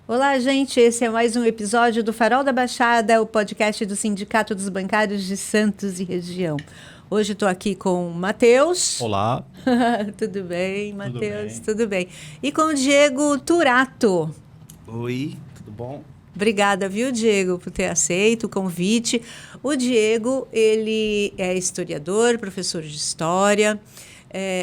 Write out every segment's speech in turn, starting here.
Olá, gente. Esse é mais um episódio do Farol da Baixada, o podcast do Sindicato dos Bancários de Santos e Região. Hoje estou aqui com o Matheus. Olá, Tudo bem, tudo Matheus? bem? Tudo bem. E com o Diego Turato. Oi, tudo bom? Obrigada, viu, Diego, por ter aceito o convite. O Diego, ele é historiador, professor de história,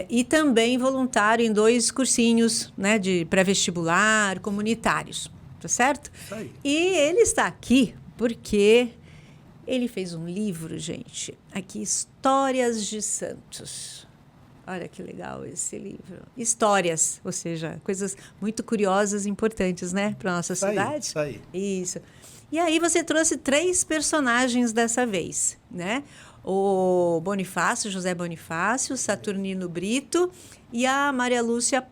e também voluntário em 2 cursinhos, né, de pré-vestibular, comunitários, tá certo? Isso aí. E ele está aqui porque ele fez um livro, gente, aqui, Histórias de Santos. Olha que legal esse livro. Histórias, ou seja, coisas muito curiosas e importantes, né, para nossa cidade. Isso aí. Isso. E aí você trouxe 3 personagens dessa vez, né? O Bonifácio, José Bonifácio, Saturnino Brito e a Maria Lúcia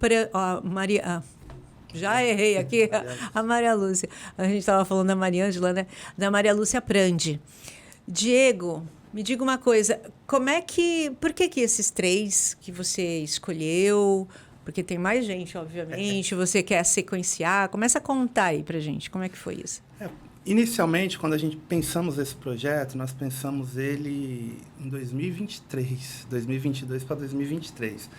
já errei aqui, a Maria Lúcia. A gente estava falando da Maria Ângela, né? Da Maria Lúcia Prandi. Diego, me diga uma coisa, por que esses 3 que você escolheu? Porque tem mais gente, obviamente, você quer sequenciar. Começa a contar aí pra gente, como é que foi isso? Inicialmente, quando a gente pensamos esse projeto, nós pensamos ele em 2023, 2022 para 2023.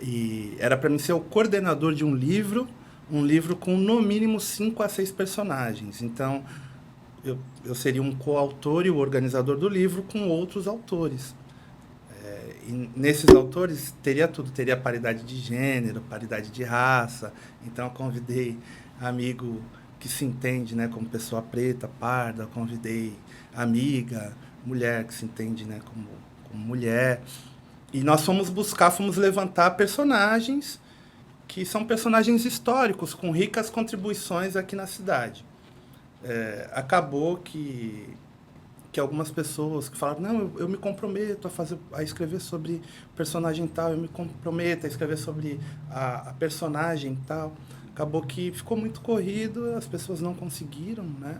E era para mim ser o coordenador de um livro com no mínimo 5 a 6 personagens. Então, eu seria um coautor e o organizador do livro com outros autores. E nesses autores teria tudo, teria paridade de gênero, paridade de raça. Então eu convidei amigo que se entende, né, como pessoa preta, parda, convidei amiga, mulher que se entende, né, como mulher. E nós fomos levantar personagens que são personagens históricos, com ricas contribuições aqui na cidade. Acabou que algumas pessoas que falaram, não, eu me comprometo a escrever sobre o personagem tal, eu me comprometo a escrever sobre a personagem tal. Acabou que ficou muito corrido, as pessoas não conseguiram, né?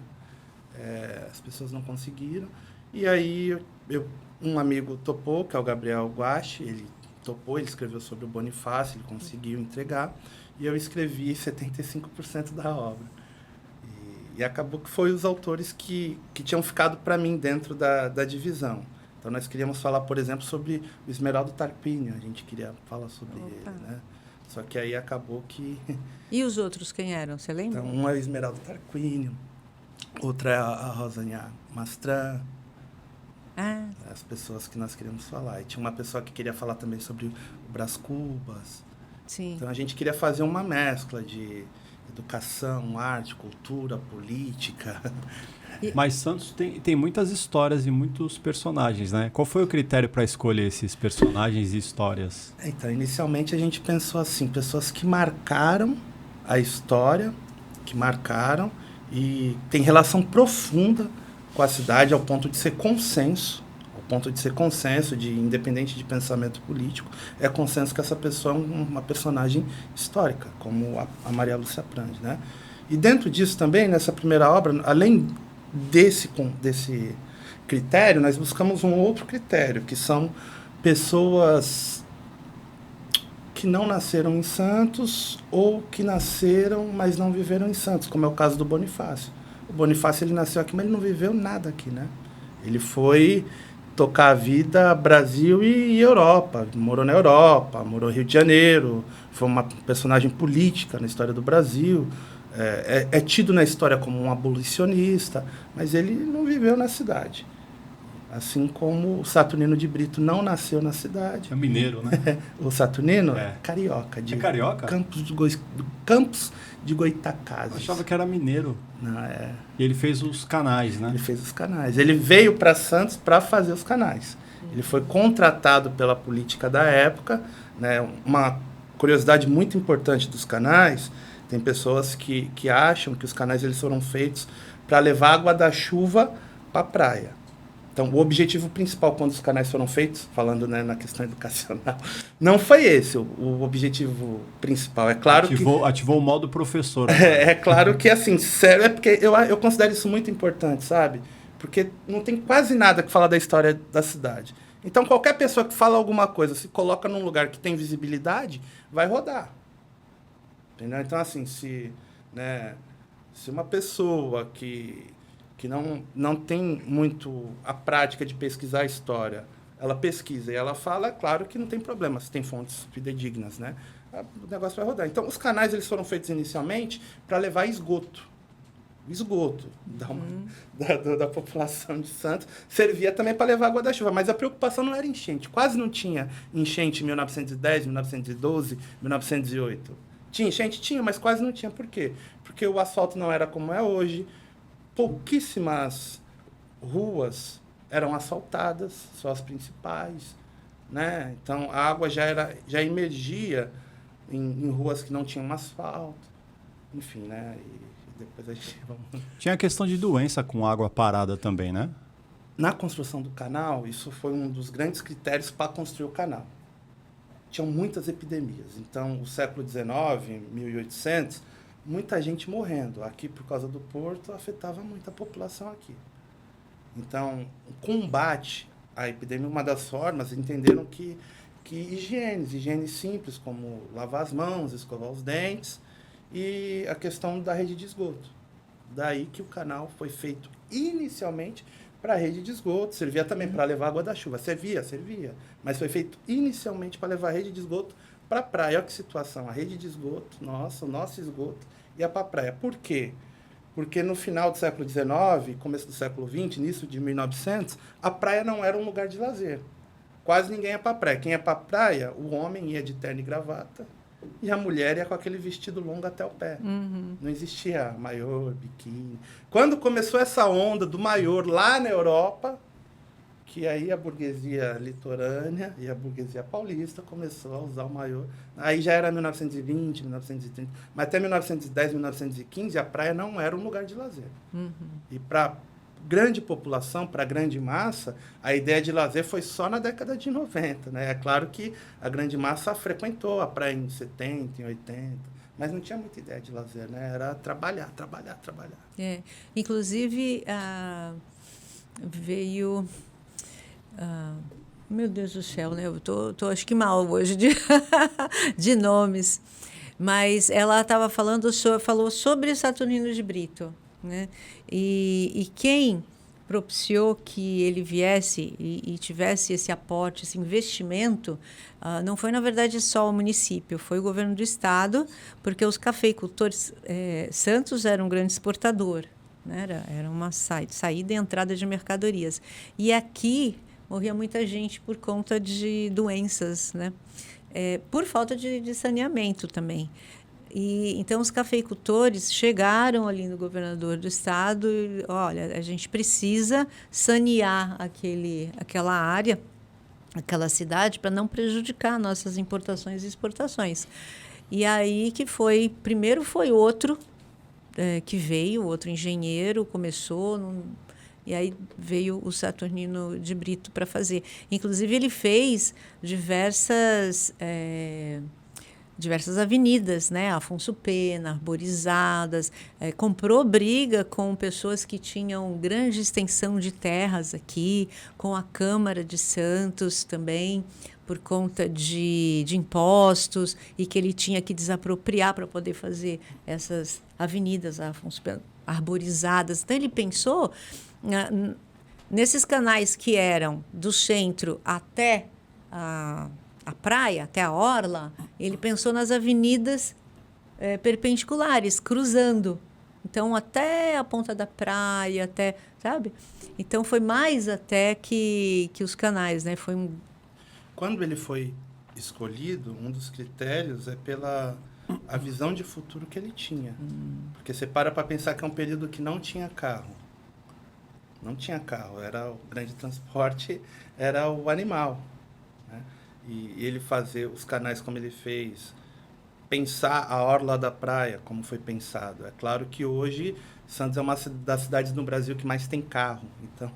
As pessoas não conseguiram. E aí um amigo topou, que é o Gabriel Guache, ele topou, ele escreveu sobre o Bonifácio, ele conseguiu entregar, e eu escrevi 75% da obra. E acabou que foi os autores que tinham ficado para mim dentro da divisão. Então, nós queríamos falar, por exemplo, sobre o Esmeraldo Tarquínio. A gente queria falar sobre ele, né? Só que aí acabou que... E os outros quem eram? Você lembra? Então, um é o Esmeraldo Tarquínio, outra é a Rosânia Mastran, as pessoas que nós queríamos falar. E tinha uma pessoa que queria falar também sobre o Brás Cubas. Sim. Então, a gente queria fazer uma mescla de educação, arte, cultura, política. Mas Santos tem muitas histórias e muitos personagens, né? Qual foi o critério para escolher esses personagens e histórias? Então, inicialmente a gente pensou assim, pessoas que marcaram a história, que marcaram e tem relação profunda com a cidade ao ponto de ser consenso, independente de pensamento político, é consenso que essa pessoa é uma personagem histórica, como a Maria Lúcia Prandi, né? E dentro disso também, nessa primeira obra, além desse critério, nós buscamos um outro critério, que são pessoas que não nasceram em Santos ou que nasceram, mas não viveram em Santos, como é o caso do Bonifácio. O Bonifácio, ele nasceu aqui, mas ele não viveu nada aqui, né? Ele foi tocar a vida Brasil e Europa. Morou na Europa, morou no Rio de Janeiro, foi uma personagem política na história do Brasil, é tido na história como um abolicionista, mas ele não viveu na cidade. Assim como o Saturnino de Brito não nasceu na cidade. É mineiro, né? O Saturnino é carioca. É carioca? Campos de Goitacazes. Eu achava que era mineiro. Não, E ele fez os canais, né? Ele fez os canais. Ele veio para Santos para fazer os canais. Ele foi contratado pela política da época, né? Uma curiosidade muito importante dos canais, tem pessoas que acham que os canais eles foram feitos para levar água da chuva para a praia. Então, o objetivo principal quando os canais foram feitos, falando, né, na questão educacional, não foi esse o objetivo principal. É claro ativou o modo professor. É claro que, assim, sério, é porque eu considero isso muito importante, sabe? Porque não tem quase nada que falar da história da cidade. Então, qualquer pessoa que fala alguma coisa, se coloca num lugar que tem visibilidade, vai rodar. Entendeu? Então, assim, se... né, Se uma pessoa que não tem muito a prática de pesquisar a história, ela pesquisa e ela fala, é claro que não tem problema, se tem fontes fidedignas, né? O negócio vai rodar. Então, os canais eles foram feitos inicialmente para levar esgoto da população de Santos, servia também para levar água da chuva, mas a preocupação não era enchente, quase não tinha enchente em 1910, 1912, 1908. Tinha enchente? Tinha, mas quase não tinha. Por quê? Porque o asfalto não era como é hoje, pouquíssimas ruas eram asfaltadas, só as principais, né? Então, a água já emergia em ruas que não tinham asfalto, enfim, né? Depois a gente... Tinha a questão de doença com água parada também, né? Na construção do canal, isso foi um dos grandes critérios para construir o canal. Tinham muitas epidemias. Então, o século XIX, 1800, muita gente morrendo. Aqui, por causa do porto, afetava muito a população aqui. Então, o combate à epidemia, uma das formas, entenderam que higiene simples, como lavar as mãos, escovar os dentes, e a questão da rede de esgoto. Daí que o canal foi feito inicialmente para a rede de esgoto, servia também para levar água da chuva. Servia, mas foi feito inicialmente para levar a rede de esgoto para a praia. Olha que situação, a rede de esgoto, o nosso esgoto, ia para a praia. Por quê? Porque no final do século XIX, começo do século XX, início de 1900, a praia não era um lugar de lazer. Quase ninguém ia para a praia. Quem ia para a praia, o homem ia de terno e gravata, e a mulher ia com aquele vestido longo até o pé. Não existia maiô, biquíni. Quando começou essa onda do maiô lá na Europa, que aí a burguesia litorânea e a burguesia paulista começou a usar o maiô. Aí já era 1920, 1930. Mas até 1910, 1915, a praia não era um lugar de lazer. E para grande população, para a grande massa, a ideia de lazer foi só na década de 90, né? É claro que a grande massa frequentou a praia em 70, em 80, mas não tinha muita ideia de lazer, né? Era trabalhar. Inclusive, veio... meu Deus do céu, né? Eu tô acho que mal hoje de nomes. Mas ela estava falou sobre Saturnino de Brito, né? E quem propiciou que ele viesse e tivesse esse aporte, esse investimento, não foi, na verdade, só o município, foi o governo do estado, porque os cafeicultores, Santos era um grande exportador, né? Era uma saída e entrada de mercadorias. E aqui morria muita gente por conta de doenças, né? Por falta de saneamento também. E, então, os cafeicultores chegaram ali no governador do estado e, olha, a gente precisa sanear aquela área, aquela cidade, para não prejudicar nossas importações e exportações. E aí que primeiro foi outro que veio, outro engenheiro, começou... E aí veio o Saturnino de Brito para fazer. Inclusive, ele fez diversas avenidas, né? Afonso Pena, arborizadas, comprou briga com pessoas que tinham grande extensão de terras aqui, com a Câmara de Santos também, por conta de impostos, e que ele tinha que desapropriar para poder fazer essas avenidas, Afonso Pena, arborizadas. Então, ele pensou... nesses canais que eram do centro até a praia, até a orla, ele pensou nas avenidas perpendiculares, cruzando. Então, até a ponta da praia, sabe? Então, foi mais até que os canais, né? Quando ele foi escolhido, um dos critérios é pela a visão de futuro que ele tinha. Porque você para pensar que é um período que não tinha carro. Não tinha carro, era o grande transporte, era o animal, né? E ele fazer os canais como ele fez, pensar a orla da praia como foi pensado. É claro que hoje Santos é uma das cidades no Brasil que mais tem carro, então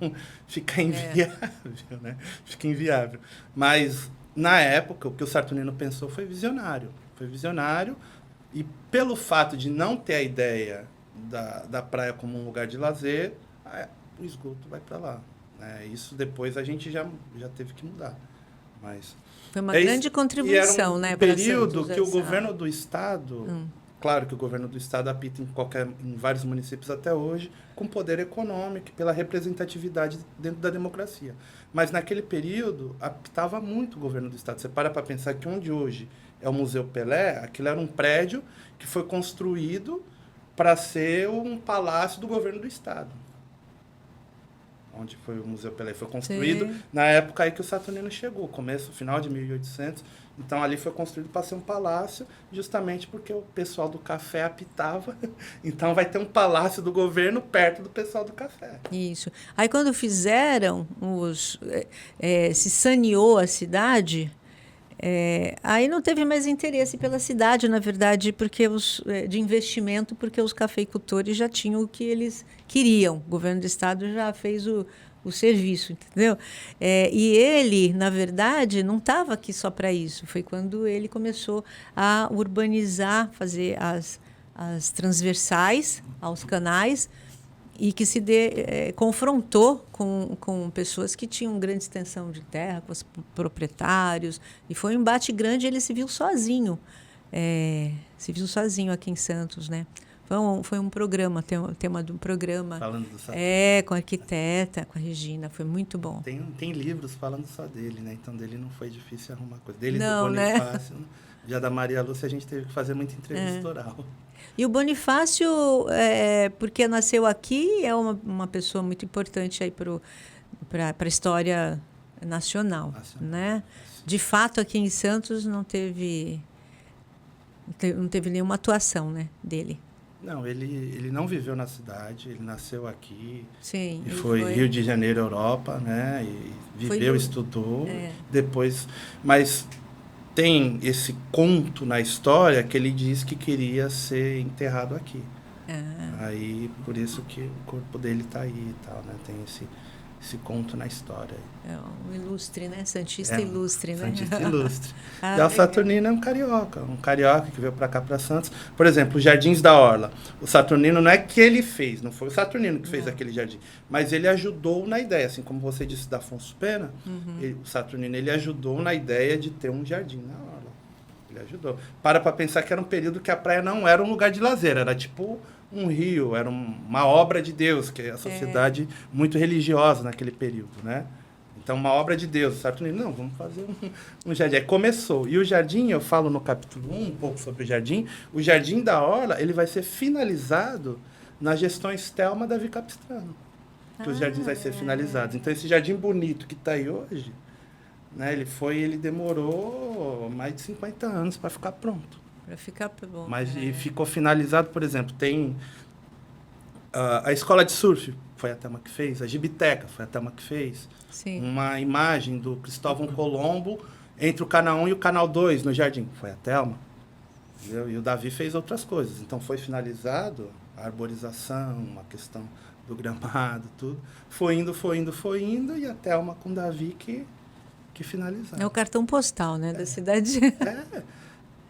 fica inviável, né? Fica inviável. Mas, na época, o que o Saturnino pensou foi visionário. E pelo fato de não ter a ideia da praia como um lugar de lazer, o esgoto vai para lá. Isso depois a gente já teve que mudar. Mas foi uma grande contribuição, né? Período que o governo do estado, claro que o governo do estado apita em vários municípios até hoje, com poder econômico, pela representatividade dentro da democracia. Mas naquele período, apitava muito o governo do estado. Você para pensar que onde hoje é o Museu Pelé, aquilo era um prédio que foi construído para ser um palácio do governo do estado. Onde foi o Museu Pelé. Foi construído na época aí que o Saturnino chegou, final de 1800. Então, ali foi construído para ser um palácio, justamente porque o pessoal do café apitava. Então, vai ter um palácio do governo perto do pessoal do café. Isso. Aí, quando fizeram, se saneou a cidade, aí não teve mais interesse pela cidade, na verdade, de investimento, porque os cafeicultores já tinham o que eles queriam. O governo do estado já fez o serviço, entendeu? E ele, na verdade, não estava aqui só para isso. Foi quando ele começou a urbanizar, fazer as transversais aos canais, e que se confrontou com pessoas que tinham grande extensão de terra, com os proprietários, e foi um embate grande. Ele se viu sozinho, aqui em Santos, né? Foi um programa, tema de um programa. Falando do Saturnino. Com a arquiteta, com a Regina, foi muito bom. Tem livros falando só dele, né? Então, dele não foi difícil arrumar coisa. Dele não, do Bonifácio, né? Já da Maria Lúcia, a gente teve que fazer muita entrevista oral. E o Bonifácio, porque nasceu aqui, é uma pessoa muito importante aí para a história nacional, né? De fato, aqui em Santos não teve nenhuma atuação, né, dele. Não, ele não viveu na cidade, ele nasceu aqui. Sim. E foi Rio de Janeiro, Europa, né? E viveu, estudou. Depois, mas tem esse conto na história que ele diz que queria ser enterrado aqui. Aí, por isso que o corpo dele está aí e tal, né? Tem esse conto na história. Um ilustre, né? Santista ilustre, né? Santista ilustre. E o Saturnino é um carioca que veio para cá, para Santos. Por exemplo, os Jardins da Orla. O Saturnino não é que ele fez, não foi o Saturnino que fez aquele jardim, mas ele ajudou na ideia, assim como você disse da Afonso Pena, o Saturnino, ele ajudou na ideia de ter um jardim na Orla. Ele ajudou. Para pensar que era um período que a praia não era um lugar de lazer, era tipo um rio, era uma obra de Deus, que é a sociedade muito religiosa naquele período, né? Então, uma obra de Deus. O Saturnino, não, vamos fazer um jardim. Aí começou. E o jardim, eu falo no capítulo 1 um pouco sobre o Jardim da Orla, ele vai ser finalizado na gestão Estelma Davi Capistrano. Que os jardins vão ser finalizados. Então, esse jardim bonito que está aí hoje, né, ele demorou mais de 50 anos para ficar pronto. Para ficar bom. Mas e ficou finalizado, por exemplo, tem a escola de surf, foi a Thelma que fez, a Gibiteca, foi a Thelma que fez. Sim. Uma imagem do Cristóvão Colombo entre o canal 1 e o canal 2 no jardim, foi a Thelma. Entendeu? E o Davi fez outras coisas. Então foi finalizado a arborização, a questão do gramado, tudo. Foi indo, e a Thelma com o Davi que finalizaram. É o cartão postal, né, da cidade.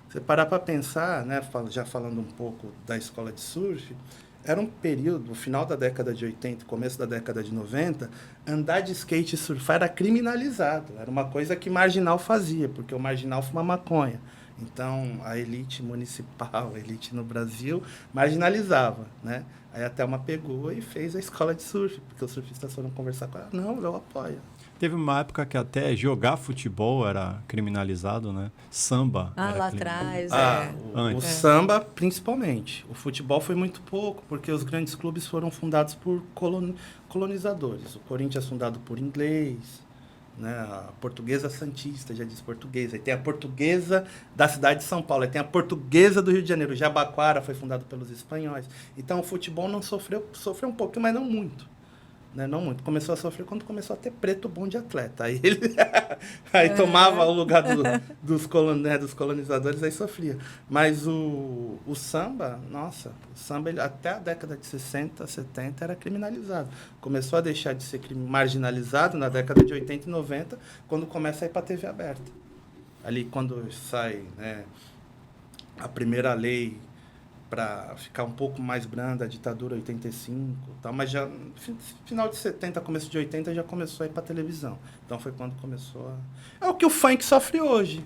Você parar para pensar, né, já falando um pouco da escola de surf, era um período, no final da década de 80, começo da década de 90, andar de skate e surfar era criminalizado. Era uma coisa que marginal fazia, porque o marginal fuma maconha. Então, a elite municipal, a elite no Brasil, marginalizava, né? Aí a Thelma pegou e fez a escola de surf, porque os surfistas foram conversar com ela. Não, eu apoio. Teve uma época que até jogar futebol era criminalizado, né? Samba. Lá atrás. O samba, principalmente. O futebol foi muito pouco, porque os grandes clubes foram fundados por colonizadores. O Corinthians fundado por inglês, né? A Portuguesa Santista, já diz português. Aí tem a Portuguesa da cidade de São Paulo. Aí tem a Portuguesa do Rio de Janeiro. O Jabaquara foi fundado pelos espanhóis. Então o futebol não sofreu um pouquinho, mas não muito. Né? Não muito. Começou a sofrer quando começou a ter preto bom de atleta. Aí ele tomava o lugar dos colonizadores, aí sofria. Mas o samba, nossa, o samba até a década de 60, 70 era criminalizado. Começou a deixar de ser marginalizado na década de 80 e 90, quando começa a ir para a TV aberta. Ali quando sai, né, a primeira lei para ficar um pouco mais branda, a ditadura 85, tal, mas já final de 70, começo de 80 já começou a ir para televisão. Então foi quando começou a... É o que o funk sofre hoje.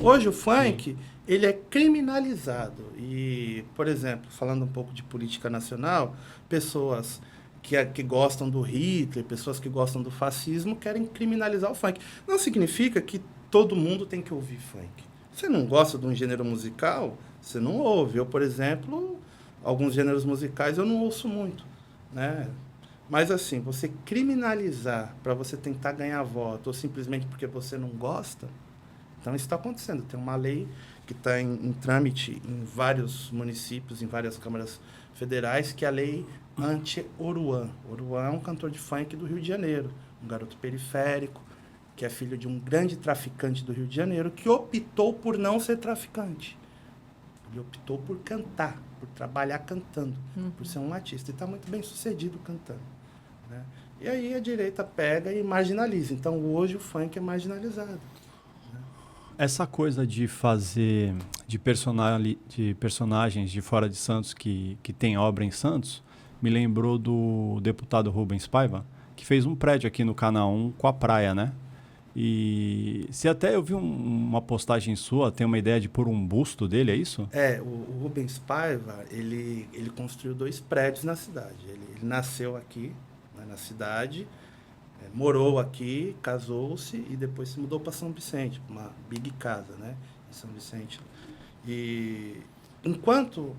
Hoje o funk, ele é criminalizado. E, por exemplo, falando um pouco de política nacional, pessoas que gostam do Hitler, pessoas que gostam do fascismo, querem criminalizar o funk. Não significa que todo mundo tem que ouvir funk. Você não gosta de um gênero musical, você não ouve. Eu, por exemplo, alguns gêneros musicais eu não ouço muito, né? Mas, assim, você criminalizar para você tentar ganhar voto ou simplesmente porque você não gosta, então isso está acontecendo. Tem uma lei que está em trâmite em vários municípios, em várias câmaras federais, que é a lei anti-Oruan. Oruan é um cantor de funk do Rio de Janeiro, um garoto periférico, que é filho de um grande traficante do Rio de Janeiro, que optou por não ser traficante. Ele optou por cantar, por trabalhar cantando, por ser um artista. E está muito bem sucedido cantando, né? E aí a direita pega e marginaliza. Então, hoje o funk é marginalizado. Essa coisa de fazer de personagens de fora de Santos que tem obra em Santos me lembrou do deputado Rubens Paiva, que fez um prédio aqui no Canal 1 com a praia, né? E se até eu vi uma postagem sua, tem uma ideia de pôr um busto dele, é isso? O Rubens Paiva, ele construiu 2 prédios na cidade. Ele nasceu aqui, né, na cidade, morou aqui, casou-se e depois se mudou para São Vicente, uma big casa, né, em São Vicente. E enquanto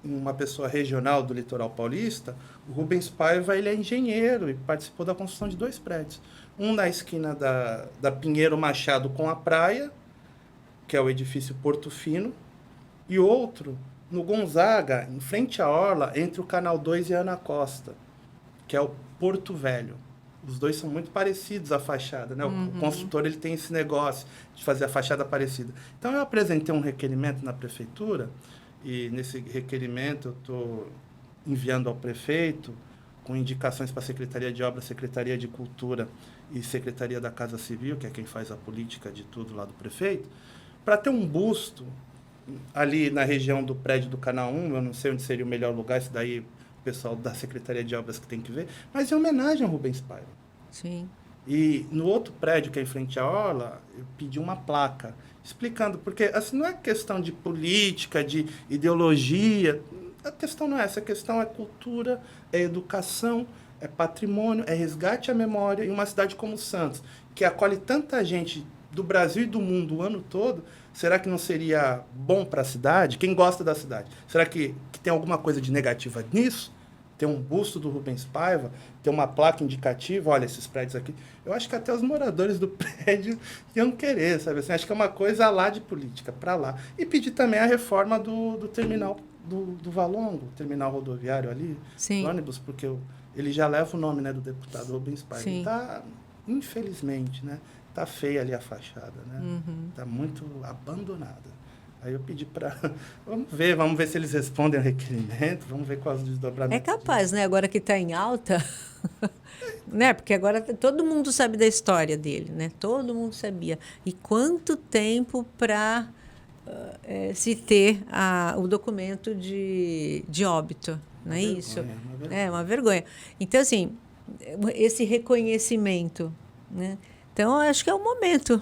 uma pessoa regional do litoral paulista, o Rubens Paiva, ele é engenheiro e participou da construção de 2 prédios. Um na esquina da Pinheiro Machado com a praia, que é o edifício Porto Fino, e outro no Gonzaga, em frente à orla, entre o Canal 2 e a Ana Costa, que é o Porto Velho. Os 2 são muito parecidos, a fachada, né? O construtor, ele tem esse negócio de fazer a fachada parecida. Então, eu apresentei um requerimento na prefeitura, e nesse requerimento eu estou enviando ao prefeito com indicações para a Secretaria de Obras, Secretaria de Cultura e Secretaria da Casa Civil, que é quem faz a política de tudo lá do prefeito, para ter um busto ali na região do prédio do Canal 1, eu não sei onde seria o melhor lugar, isso daí o pessoal da Secretaria de Obras que tem que ver, mas em homenagem ao Rubens Paiva. Sim. E no outro prédio, que é em frente à orla, eu pedi uma placa explicando, porque assim, não é questão de política, de ideologia, a questão não é essa, a questão é cultura, é educação, é patrimônio, é resgate à memória. E uma cidade como Santos, que acolhe tanta gente do Brasil e do mundo o ano todo, será que não seria bom para a cidade? Quem gosta da cidade? Será que tem alguma coisa de negativa nisso? Ter um busto do Rubens Paiva, ter uma placa indicativa, olha, esses prédios aqui. Eu acho que até os moradores do prédio iam querer, sabe? Assim, acho que é uma coisa lá de política, para lá. E pedir também a reforma do terminal do Valongo, terminal rodoviário ali, Sim. do ônibus, porque ele já leva o nome, né, do deputado Rubens Paiva. Sim. Tá, infelizmente, né? Tá feia ali a fachada, né? Tá muito abandonada. Aí eu pedi para... Vamos ver se eles respondem ao requerimento, vamos ver quais os desdobramentos. É capaz, né? Agora que está em alta, né? Porque agora todo mundo sabe da história dele, né? Todo mundo sabia. E quanto tempo para se ter o documento de óbito, não é isso? É uma vergonha. Então, assim, esse reconhecimento, né? Então, eu acho que é o momento.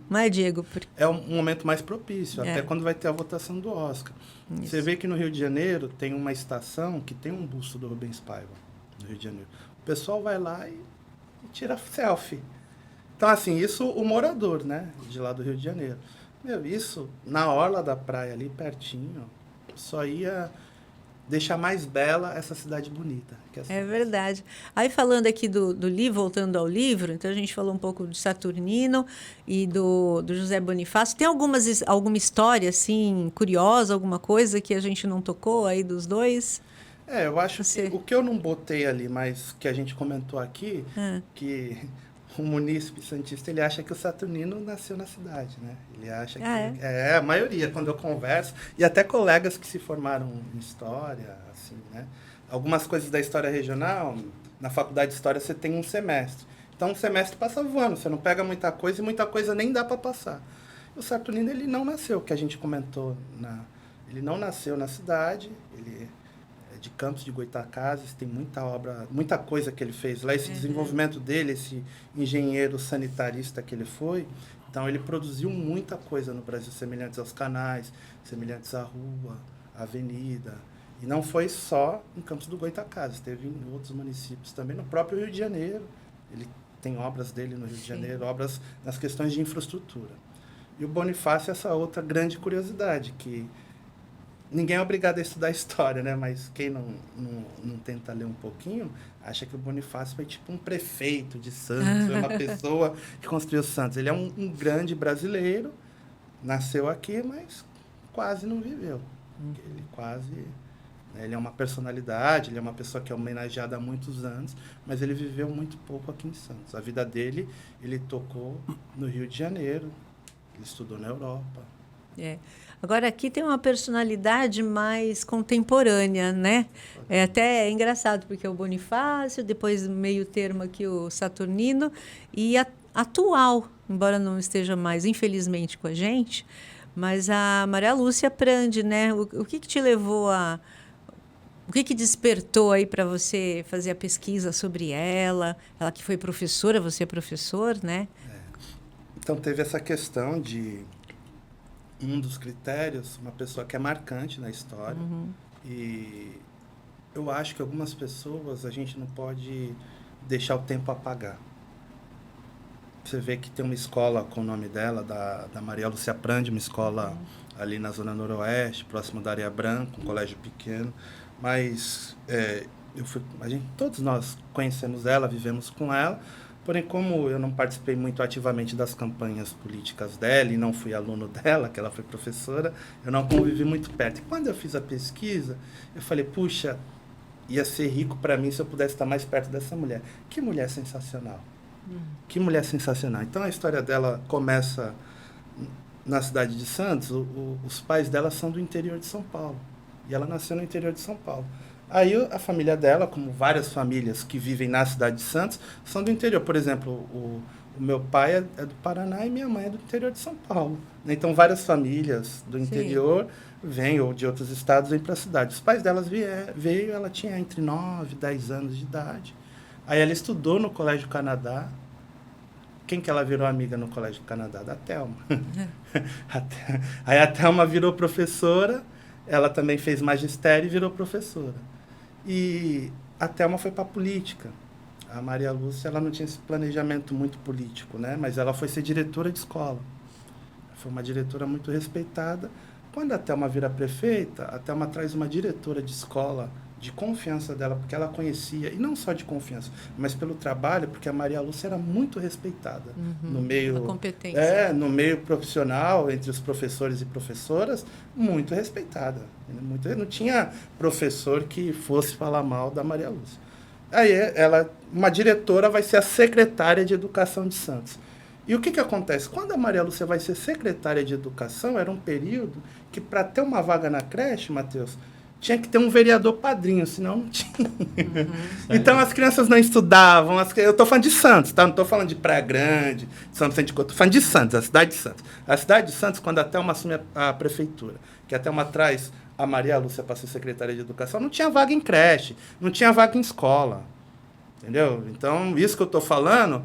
Não é, Diego? É um momento mais propício, até quando vai ter a votação do Oscar. Isso. Você vê que no Rio de Janeiro tem uma estação que tem um busto do Rubens Paiva, no Rio de Janeiro. O pessoal vai lá e tira selfie. Então, assim, isso o morador, né, de lá do Rio de Janeiro. Meu, isso na orla da praia ali, pertinho, só ia deixar mais bela essa cidade bonita. É verdade. Aí falando aqui do livro, voltando ao livro, então a gente falou um pouco de Saturnino e do José Bonifácio. Tem alguma história assim curiosa, alguma coisa que a gente não tocou aí dos dois? Eu acho que o que eu não botei ali, mas que a gente comentou aqui, que o munícipe santista, ele acha que o Saturnino nasceu na cidade, né? Ele acha que... a maioria, quando eu converso, e até colegas que se formaram em história, assim, né? Algumas coisas da história regional, na faculdade de história você tem um semestre. Então, um semestre passa voando, você não pega muita coisa e muita coisa nem dá para passar. O Saturnino, ele não nasceu, que a gente comentou, ele não nasceu na cidade, ele é de Campos de Goytacazes, tem muita obra, muita coisa que ele fez lá, esse desenvolvimento dele, esse engenheiro sanitarista que ele foi. Então, ele produziu muita coisa no Brasil, semelhantes aos canais, semelhantes à rua, à avenida. E não foi só em Campos do Goytacazes, teve em outros municípios também, no próprio Rio de Janeiro. Ele tem obras dele no Rio de Janeiro, obras nas questões de infraestrutura. E o Bonifácio é essa outra grande curiosidade, que ninguém é obrigado a estudar história, né? Mas quem não tenta ler um pouquinho, acha que o Bonifácio foi tipo um prefeito de Santos, foi uma pessoa que construiu Santos. Ele é um grande brasileiro, nasceu aqui, mas quase não viveu. Ele quase... Ele é uma personalidade, ele é uma pessoa que é homenageada há muitos anos, mas ele viveu muito pouco aqui em Santos. A vida dele, ele tocou no Rio de Janeiro, ele estudou na Europa. Agora, aqui tem uma personalidade mais contemporânea, né? É até engraçado, porque é o Bonifácio, depois meio termo aqui o Saturnino, e atual, embora não esteja mais, infelizmente, com a gente, mas a Maria Lúcia Prandi, né? O que te levou a... O que despertou aí para você fazer a pesquisa sobre ela? Ela que foi professora, você é professor, né? Então, teve essa questão de um dos critérios, uma pessoa que é marcante na história. E eu acho que algumas pessoas a gente não pode deixar o tempo apagar. Você vê que tem uma escola com o nome dela, da Maria Lúcia Prandi, uma escola ali na Zona Noroeste, próximo da Areia Branca, um colégio pequeno. Mas todos nós conhecemos ela, vivemos com ela, porém, como eu não participei muito ativamente das campanhas políticas dela e não fui aluno dela, que ela foi professora, eu não convivi muito perto. E quando eu fiz a pesquisa, eu falei, puxa, ia ser rico para mim se eu pudesse estar mais perto dessa mulher. Que mulher sensacional! Que mulher sensacional! Então, a história dela começa na cidade de Santos. Os pais dela são do interior de São Paulo. E ela nasceu no interior de São Paulo. Aí a família dela, como várias famílias que vivem na cidade de Santos, são do interior. Por exemplo, o meu pai é do Paraná e minha mãe é do interior de São Paulo. Então, várias famílias do interior vêm, ou de outros estados, vêm para a cidade. Os pais delas veio, ela tinha entre 9 e 10 anos de idade. Aí ela estudou no Colégio Canadá. Quem que ela virou amiga no Colégio Canadá? Da Thelma. Aí a Thelma virou professora. Ela também fez magistério e virou professora. E a Thelma foi para a política. A Maria Lúcia, ela não tinha esse planejamento muito político, né? Mas ela foi ser diretora de escola. Foi uma diretora muito respeitada. Quando a Thelma vira prefeita, a Thelma traz uma diretora de escola de confiança dela, porque ela conhecia, e não só de confiança, mas pelo trabalho, porque a Maria Lúcia era muito respeitada no meio, competência. No meio profissional, entre os professores e professoras, muito respeitada. Não tinha professor que fosse falar mal da Maria Lúcia. Aí uma diretora vai ser a secretária de Educação de Santos. E o que acontece? Quando a Maria Lúcia vai ser secretária de Educação, era um período que, para ter uma vaga na creche, Matheus, tinha que ter um vereador padrinho, senão não tinha. Então, as crianças não estudavam. Eu estou falando de Santos, tá? Não estou falando de Praia Grande, de São Vicente de Couto. Estou falando de Santos, a cidade de Santos. A cidade de Santos, quando a Thelma assume a prefeitura, que a Thelma traz a Maria Lúcia para ser secretária de Educação, não tinha vaga em creche, não tinha vaga em escola. Entendeu? Então, isso que eu estou falando,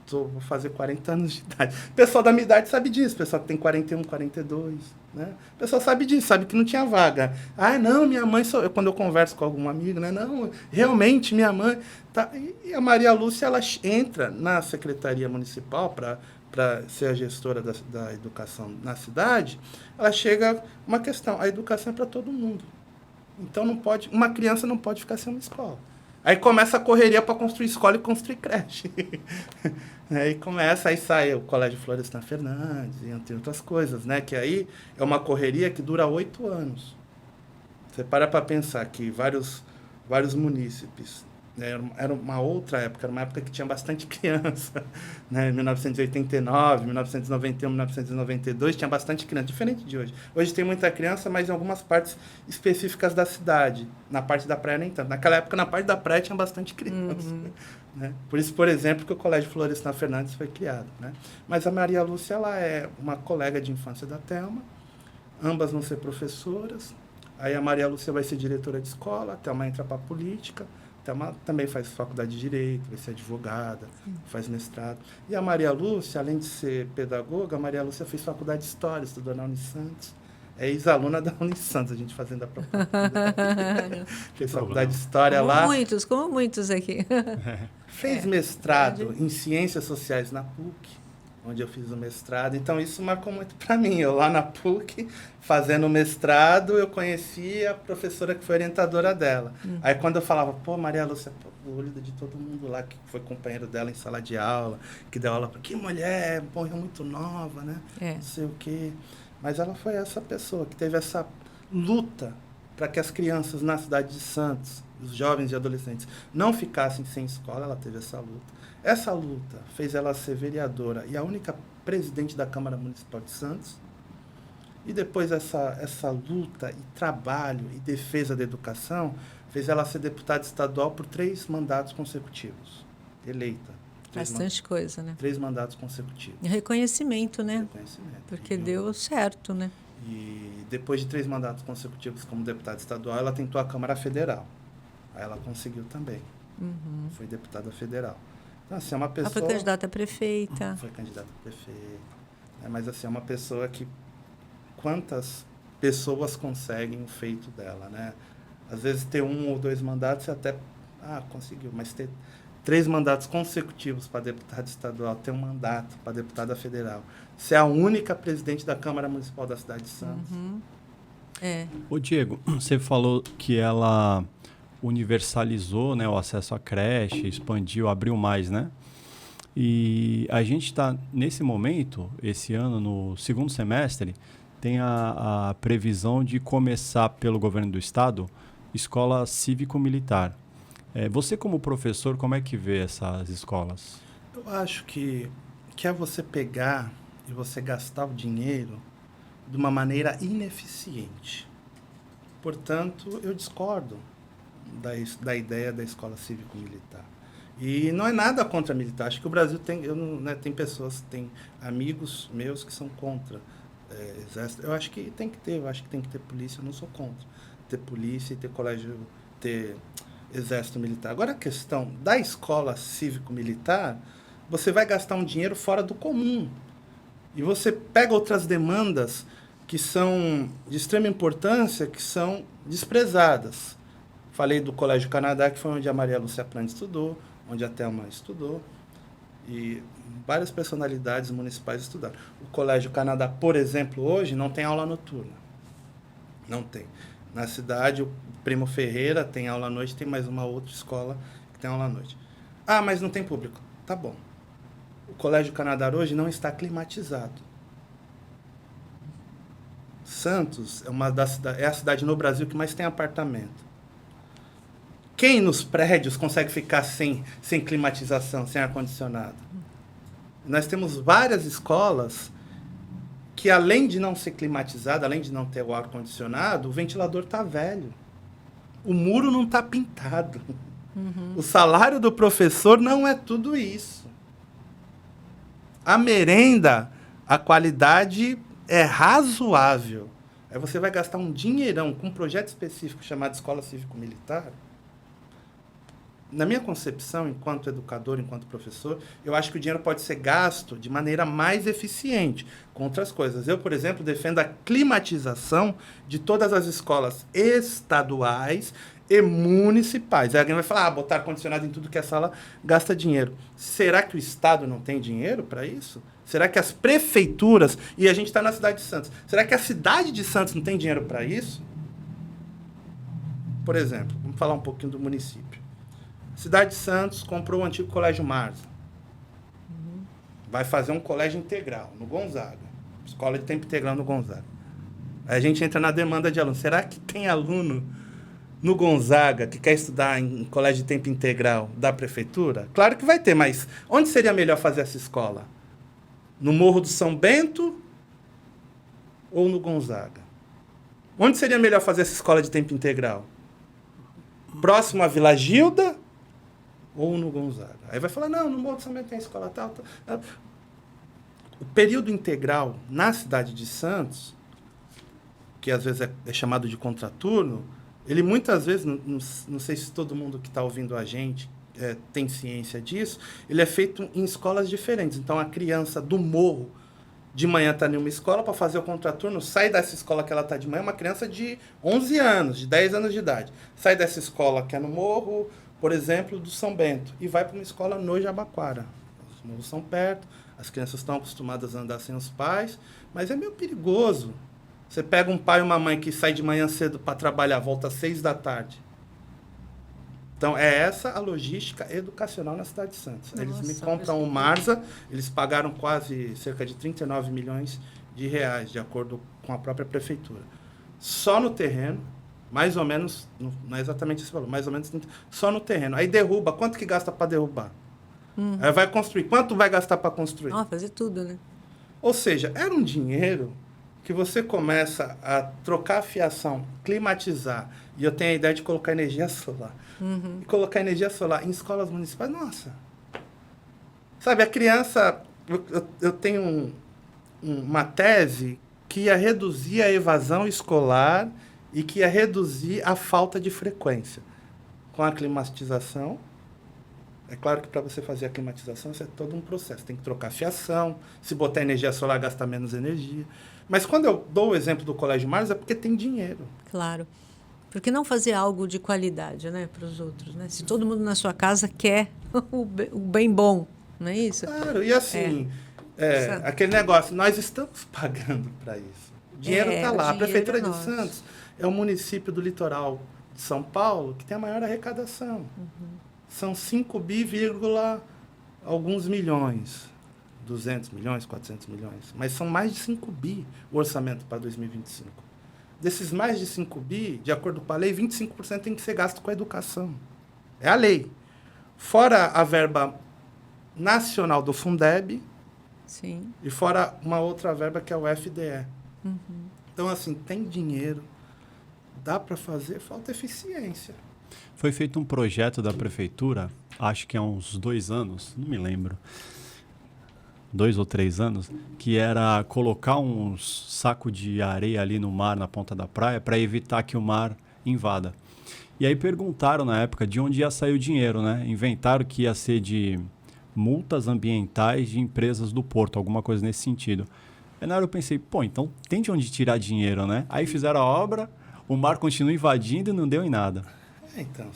vou fazer 40 anos de idade. O pessoal da minha idade sabe disso, o pessoal que tem 41, 42, né? O pessoal sabe disso, sabe que não tinha vaga. Ah, não, minha mãe... Quando eu converso com algum amigo, né? Não, realmente, minha mãe... Tá. E a Maria Lúcia, ela entra na Secretaria Municipal para ser a gestora da educação na cidade. Ela chega... Uma questão, a educação é para todo mundo. Então, uma criança não pode ficar sem uma escola. Aí começa a correria para construir escola e construir creche. Aí sai o Colégio Florestan Fernandes, entre outras coisas, né? Que aí é uma correria que dura 8 anos. Você para pensar que vários munícipes, né? Era uma outra época, era uma época que tinha bastante criança, né? 1989, 1991, 1992, tinha bastante criança, diferente de hoje. Hoje tem muita criança, mas em algumas partes específicas da cidade. Na parte da praia nem tanto. Naquela época, na parte da praia, tinha bastante criança. Né? Por isso, por exemplo, que o Colégio Florestan Fernandes foi criado. Né? Mas a Maria Lúcia, ela é uma colega de infância da Thelma, ambas vão ser professoras. Aí a Maria Lúcia vai ser diretora de escola, a Thelma entra para a política, Thelma também faz faculdade de Direito, vai ser advogada, faz mestrado. E a Maria Lúcia, além de ser pedagoga, a Maria Lúcia fez faculdade de História, estudou na Unisantos. É ex-aluna da Unisantos, a gente fazendo a propaganda. Fez faculdade de História lá. Como muitos aqui. Fez mestrado em Ciências Sociais na PUC, onde eu fiz o mestrado. Então, isso marcou muito para mim. Eu lá na PUC, fazendo o mestrado, eu conheci a professora que foi orientadora dela. Aí, quando eu falava, pô, Maria Lúcia, o olho de todo mundo lá, que foi companheiro dela em sala de aula, que deu aula para... Que mulher, morreu muito nova, né? Não sei o quê. Mas ela foi essa pessoa que teve essa luta para que as crianças na cidade de Santos, os jovens e adolescentes, não ficassem sem escola. Ela teve essa luta. Essa luta fez ela ser vereadora e a única presidente da Câmara Municipal de Santos. E depois essa luta e trabalho e defesa da educação fez ela ser deputada estadual por 3 mandatos consecutivos. Eleita. Bastante coisa, né? 3 mandatos consecutivos. Reconhecimento, né? Reconhecimento. Porque deu certo, né? E depois de 3 mandatos consecutivos como deputada estadual, ela tentou a Câmara Federal. Aí ela conseguiu também. Foi deputada federal. Então, assim, é uma pessoa... Ela foi candidata a prefeita. Foi candidata a prefeita. Mas, assim, é uma pessoa que... Quantas pessoas conseguem o feito dela, né? Às vezes, ter 1 ou 2 mandatos, você até... conseguiu. Mas ter 3 mandatos consecutivos para deputada estadual, ter um mandato para deputada federal, ser a única presidente da Câmara Municipal da cidade de Santos. Ô, Diego, você falou que ela universalizou, né, o acesso à creche, expandiu, abriu mais, né? E a gente está, nesse momento, esse ano, no 2º semestre, tem a previsão de começar pelo governo do estado escola cívico-militar. Você, como professor, como é que vê essas escolas? Eu acho que é você pegar e você gastar o dinheiro de uma maneira ineficiente. Portanto, eu discordo da ideia da escola cívico-militar. E não é nada contra a militar. Acho que o Brasil tem... tem pessoas, tem amigos meus que são contra exército. Eu acho que tem que ter. Eu acho que tem que ter polícia. Eu não sou contra ter polícia e ter colégio... ter exército militar. Agora, a questão da escola cívico-militar, você vai gastar um dinheiro fora do comum. E você pega outras demandas que são de extrema importância, que são desprezadas. Falei do Colégio Canadá, que foi onde a Maria Lúcia Prandi estudou, onde a Thelma estudou, e várias personalidades municipais estudaram. O Colégio Canadá, por exemplo, hoje não tem aula noturna. Não tem. Na cidade, o Primo Ferreira tem aula à noite, tem mais uma outra escola que tem aula à noite. Mas não tem público. Tá bom. O Colégio Canadá hoje não está climatizado. Santos é a cidade no Brasil que mais tem apartamento. Quem nos prédios consegue ficar sem climatização, sem ar-condicionado? Nós temos várias escolas que, além de não ser climatizada, além de não ter o ar-condicionado, o ventilador está velho. O muro não está pintado. O salário do professor não é tudo isso. A merenda, a qualidade é razoável. Aí você vai gastar um dinheirão com um projeto específico chamado Escola Cívico-Militar. Na minha concepção, enquanto educador, enquanto professor, eu acho que o dinheiro pode ser gasto de maneira mais eficiente com outras coisas. Eu, por exemplo, defendo a climatização de todas as escolas estaduais e municipais. Aí alguém vai falar, botar ar-condicionado em tudo que é sala gasta dinheiro. Será que o Estado não tem dinheiro para isso? Será que as prefeituras, e a gente está na cidade de Santos, será que a cidade de Santos não tem dinheiro para isso? Por exemplo, vamos falar um pouquinho do município. Cidade de Santos comprou o antigo Colégio Marza. Vai fazer um colégio integral no Gonzaga. Escola de tempo integral no Gonzaga. Aí a gente entra na demanda de alunos. Será que tem aluno no Gonzaga que quer estudar em colégio de tempo integral da prefeitura? Claro que vai ter, mas onde seria melhor fazer essa escola? No Morro do São Bento ou no Gonzaga? Onde seria melhor fazer essa escola de tempo integral? Próximo à Vila Gilda ou no Gonzaga? Aí vai falar, não, no Morro do São Bento tem escola tal. O período integral na cidade de Santos, que às vezes é chamado de contraturno, Ele muitas vezes, não sei se todo mundo que está ouvindo a gente tem ciência disso, ele é feito em escolas diferentes. Então, a criança do morro, de manhã está em uma escola para fazer o contraturno, sai dessa escola que ela está de manhã, uma criança de 11 anos, de 10 anos de idade. Sai dessa escola que é no morro, por exemplo, do São Bento, e vai para uma escola no Jabaquara. Os morros são perto, as crianças estão acostumadas a andar sem os pais, mas é meio perigoso. Você pega um pai e uma mãe que sai de manhã cedo para trabalhar, volta às 6 da tarde. Então, é essa a logística educacional na cidade de Santos. Nossa, eles me compram o Marsa, eles pagaram quase cerca de 39 milhões de reais, de acordo com a própria prefeitura. Só no terreno, mais ou menos, não é exatamente esse valor, mais ou menos só no terreno. Aí derruba, quanto que gasta para derrubar? Aí vai construir, quanto vai gastar para construir? Fazer tudo, né? Ou seja, era um dinheiro que você começa a trocar a fiação, climatizar, e eu tenho a ideia de colocar energia solar. E colocar energia solar em escolas municipais, nossa. Sabe, a criança... Eu tenho uma tese que ia reduzir a evasão escolar e que ia reduzir a falta de frequência. Com a climatização, é claro que para você fazer a climatização, isso é todo um processo. Tem que trocar fiação, se botar energia solar, gasta menos energia. Mas quando eu dou o exemplo do Colégio Marlos, é porque tem dinheiro. Claro. Por que não fazer algo de qualidade, né, para os outros, né? Se todo mundo na sua casa quer o bem bom, não é isso? Claro, e assim, aquele negócio, nós estamos pagando para isso. O dinheiro está lá. A Prefeitura de Santos é o município do litoral de São Paulo que tem a maior arrecadação. São 5 bi, alguns milhões. 200 milhões, 400 milhões. Mas são mais de 5 bi o orçamento para 2025. Desses mais de 5 bi, de acordo com a lei, 25% tem que ser gasto com a educação. É a lei. Fora a verba nacional do Fundeb. Sim. E fora uma outra verba que é o FDE. Então, assim, tem dinheiro, dá para fazer, falta eficiência. Foi feito um projeto da prefeitura, acho que há uns 2 anos, não me lembro, 2 ou 3 anos, que era colocar uns sacos de areia ali no mar, na ponta da praia, para evitar que o mar invada. E aí perguntaram na época de onde ia sair o dinheiro, né? Inventaram que ia ser de multas ambientais de empresas do porto, alguma coisa nesse sentido. Aí na hora eu pensei, então tem de onde tirar dinheiro, né? Aí fizeram a obra, o mar continua invadindo e não deu em nada. Então,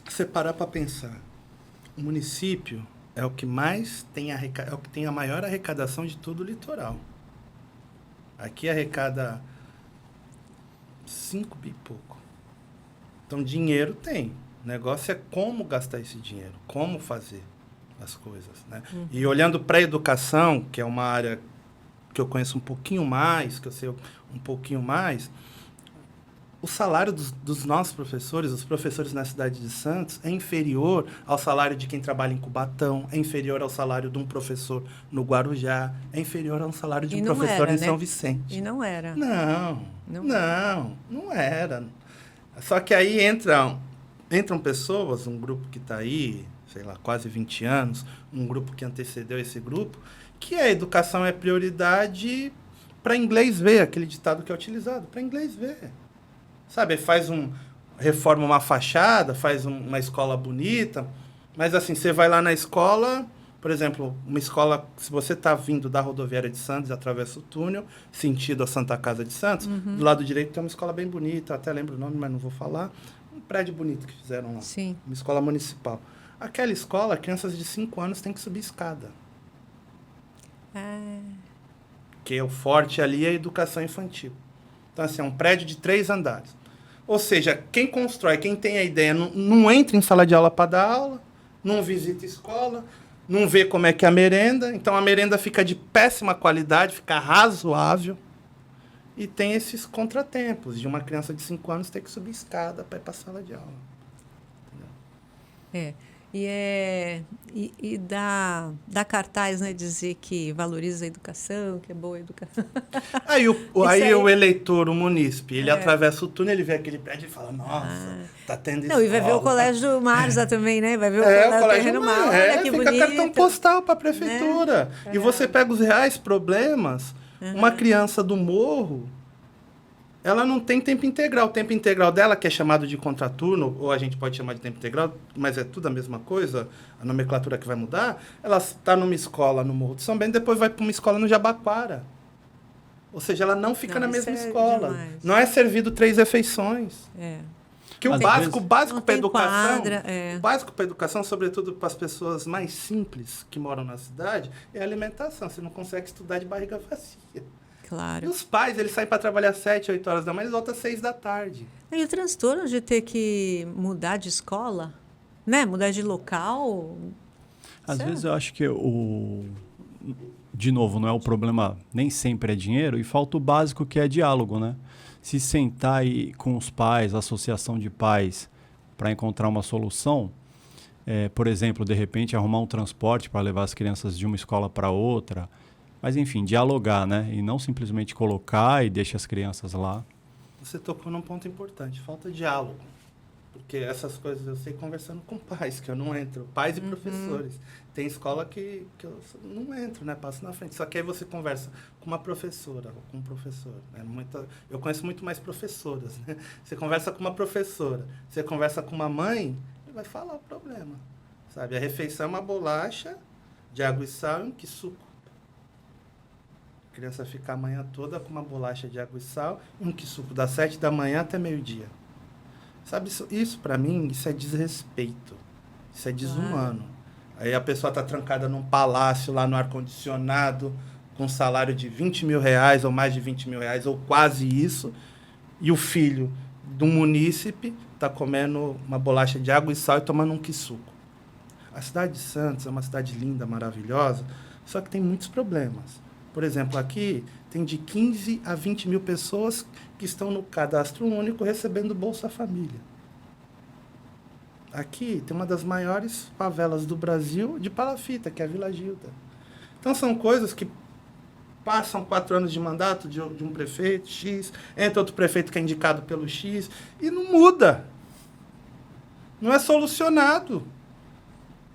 você parar para pensar, o município é o que mais tem é o que tem a maior arrecadação de todo o litoral. Aqui arrecada 5 bi e pouco. Então, dinheiro tem. O negócio é como gastar esse dinheiro, como fazer as coisas, né? E olhando para a educação, que é uma área que eu conheço um pouquinho mais, que eu sei um pouquinho mais, o salário dos nossos professores, os professores na cidade de Santos, é inferior ao salário de quem trabalha em Cubatão, é inferior ao salário de um professor no Guarujá, é inferior ao salário de um professor em São Vicente. E não era. Não era. Só que aí entram pessoas, um grupo que está aí, sei lá, quase 20 anos, um grupo que antecedeu esse grupo, que a educação é prioridade para inglês ver, aquele ditado que é utilizado, para inglês ver. Sabe, reforma uma fachada, faz uma escola bonita, mas assim, você vai lá na escola, por exemplo, uma escola, se você está vindo da rodoviária de Santos, atravessa o túnel, sentido a Santa Casa de Santos, do lado direito tem uma escola bem bonita, até lembro o nome, mas não vou falar, um prédio bonito que fizeram lá, Sim. Uma escola municipal. Aquela escola, crianças de 5 anos têm que subir escada. Que é o forte ali é a educação infantil. Então, assim, é um prédio de 3 andares. Ou seja, quem constrói, quem tem a ideia, não entra em sala de aula para dar aula, não visita escola, não vê como é que é a merenda. Então, a merenda fica de péssima qualidade, fica razoável. E tem esses contratempos de uma criança de 5 anos ter que subir escada para ir para a sala de aula. Entendeu? E dá cartaz, né, dizer que valoriza a educação, que é boa a educação. Aí o eleitor, o munícipe, ele atravessa o túnel, ele vê aquele prédio e fala, nossa, tá tendo escola. Não, e vai ver o Colégio Marza também, né? Vai ver o Colégio Marza, que fica bonito. Cartão postal para a prefeitura. E você pega os reais problemas, uma criança do morro, ela não tem tempo integral. O tempo integral dela, que é chamado de contraturno, ou a gente pode chamar de tempo integral, mas é tudo a mesma coisa, a nomenclatura que vai mudar, ela está numa escola no Morro de São Bento, depois vai para uma escola no Jabaquara. Ou seja, ela não fica na mesma escola. Demais. Não é servido 3 refeições. Que o básico para educação, o básico para educação, sobretudo para as pessoas mais simples que moram na cidade, é a alimentação. Você não consegue estudar de barriga vazia. Claro. E os pais, eles saem para trabalhar 7, 8 horas da manhã, eles voltam às 6 da tarde. E o transtorno de ter que mudar de escola, né? Mudar de local. Às vezes eu acho que de novo, não é o problema, nem sempre é dinheiro, e falta o básico que é diálogo, né? Se sentar aí com os pais, a associação de pais, para encontrar uma solução, por exemplo, de repente arrumar um transporte para levar as crianças de uma escola para outra, mas enfim, dialogar, né? E não simplesmente colocar e deixar as crianças lá. Você tocou num ponto importante, falta diálogo. Porque essas coisas eu sei conversando com pais, que eu não entro, pais e professores. Tem escola que eu não entro, né? Passo na frente. Só que aí você conversa com uma professora ou com um professor. Eu conheço muito mais professoras, né? Você conversa com uma professora, você conversa com uma mãe, ele vai falar o problema, sabe? A refeição é uma bolacha de água e sal e um quisuco. A criança fica a manhã toda com uma bolacha de água e sal e um quisuco das 7 da manhã até meio-dia. Sabe, isso para mim, isso é desrespeito. Isso é desumano. Aí a pessoa está trancada num palácio, lá no ar-condicionado, com um salário de 20 mil reais, ou mais de 20 mil reais, ou quase isso, e o filho do munícipe está comendo uma bolacha de água e sal e tomando um quisuco. A cidade de Santos é uma cidade linda, maravilhosa, só que tem muitos problemas. Por exemplo, aqui tem de 15 a 20 mil pessoas que estão no cadastro único recebendo Bolsa Família. Aqui tem uma das maiores favelas do Brasil de palafita, que é a Vila Gilda. Então são coisas que passam 4 anos de mandato de um prefeito X, entra outro prefeito que é indicado pelo X, e não muda. Não é solucionado.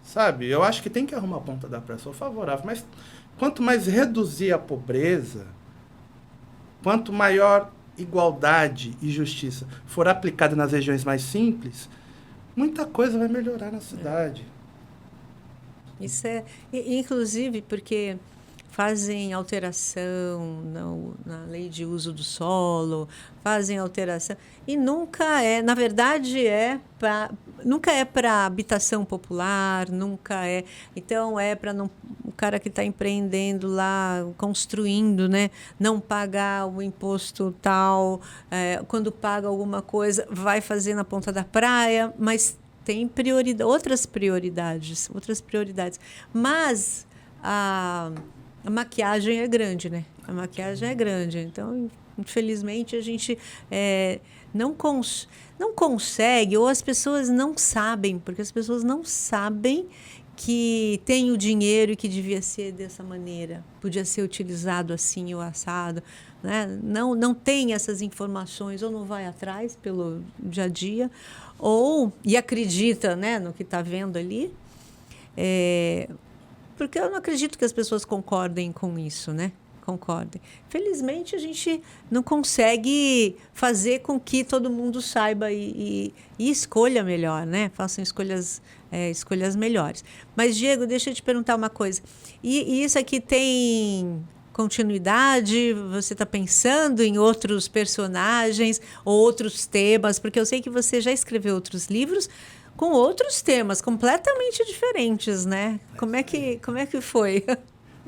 Sabe? Eu acho que tem que arrumar a ponta da praia, sou favorável, mas quanto mais reduzir a pobreza, quanto maior igualdade e justiça for aplicada nas regiões mais simples, muita coisa vai melhorar na cidade. Isso inclusive porque fazem alteração na lei de uso do solo, fazem alteração e nunca na verdade nunca é para habitação popular, nunca é. Então é para o cara que está empreendendo lá, construindo, né, não pagar o imposto tal, quando paga alguma coisa vai fazer na ponta da praia, mas tem outras prioridades. Mas a maquiagem é grande, né? A maquiagem é grande. Então, infelizmente, a gente não consegue, ou as pessoas não sabem, porque as pessoas não sabem que tem o dinheiro e que devia ser dessa maneira, podia ser utilizado assim ou assado, né? Não tem essas informações, ou não vai atrás pelo dia a dia, e acredita, né, no que está vendo ali, porque eu não acredito que as pessoas concordem com isso, né? Concordem. Felizmente, a gente não consegue fazer com que todo mundo saiba e escolha melhor, né? Façam escolhas melhores. Mas, Diego, deixa eu te perguntar uma coisa. E isso aqui tem continuidade? Você está pensando em outros personagens ou outros temas? Porque eu sei que você já escreveu outros livros com outros temas completamente diferentes, né? Como é que foi?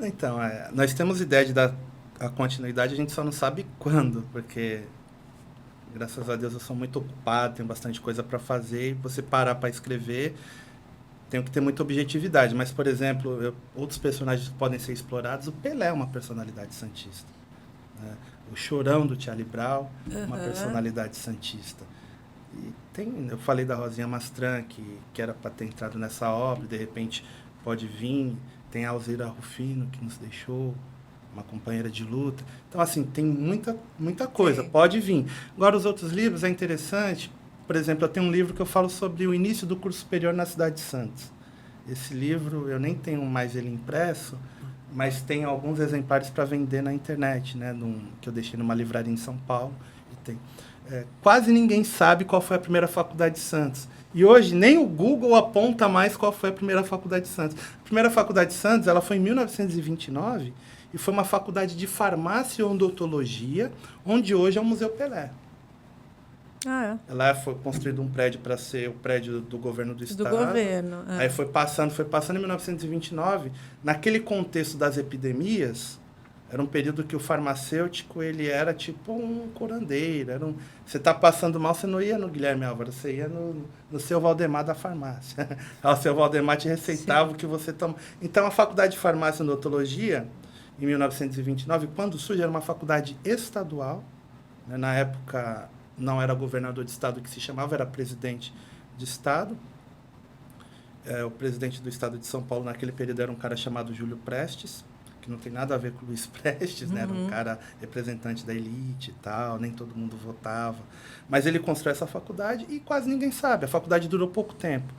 Então, nós temos ideia de dar a continuidade, a gente só não sabe quando, porque, graças a Deus, eu sou muito ocupado, tenho bastante coisa para fazer, e você parar para escrever, tenho que ter muita objetividade. Mas, por exemplo, outros personagens podem ser explorados. O Pelé é uma personalidade santista, né? O Chorão, do Charlie Brown, é uma personalidade santista. E eu falei da Rosinha Mastran, que era para ter entrado nessa obra, de repente pode vir. Tem a Alzira Rufino, que nos deixou, uma companheira de luta. Então, assim, tem muita coisa, pode vir. Agora, os outros livros é interessante. Por exemplo, eu tenho um livro que eu falo sobre o início do curso superior na cidade de Santos. Esse livro, eu nem tenho mais ele impresso, mas tem alguns exemplares para vender na internet, né, que eu deixei numa livraria em São Paulo. Quase ninguém sabe qual foi a primeira faculdade de Santos. E hoje nem o Google aponta mais qual foi a primeira faculdade de Santos. A primeira faculdade de Santos ela foi em 1929 e foi uma faculdade de farmácia e odontologia, onde hoje é o Museu Pelé. Lá foi construído um prédio para ser o prédio do governo do estado. Do governo. Aí foi passando em 1929. Naquele contexto das epidemias, era um período que o farmacêutico ele era tipo um curandeiro. Você está passando mal, você não ia no Guilherme Álvares, você ia no seu Valdemar da farmácia. O seu Valdemar te receitava o que você toma. Então, a faculdade de farmácia e odontologia, em 1929, quando surge, era uma faculdade estadual. Né? Na época, não era governador de estado que se chamava, era presidente de estado. O presidente do estado de São Paulo, naquele período, era um cara chamado Júlio Prestes, que não tem nada a ver com o Luiz Prestes, né? Era um cara representante da elite e tal, nem todo mundo votava. Mas ele construiu essa faculdade e quase ninguém sabe. A faculdade durou pouco tempo.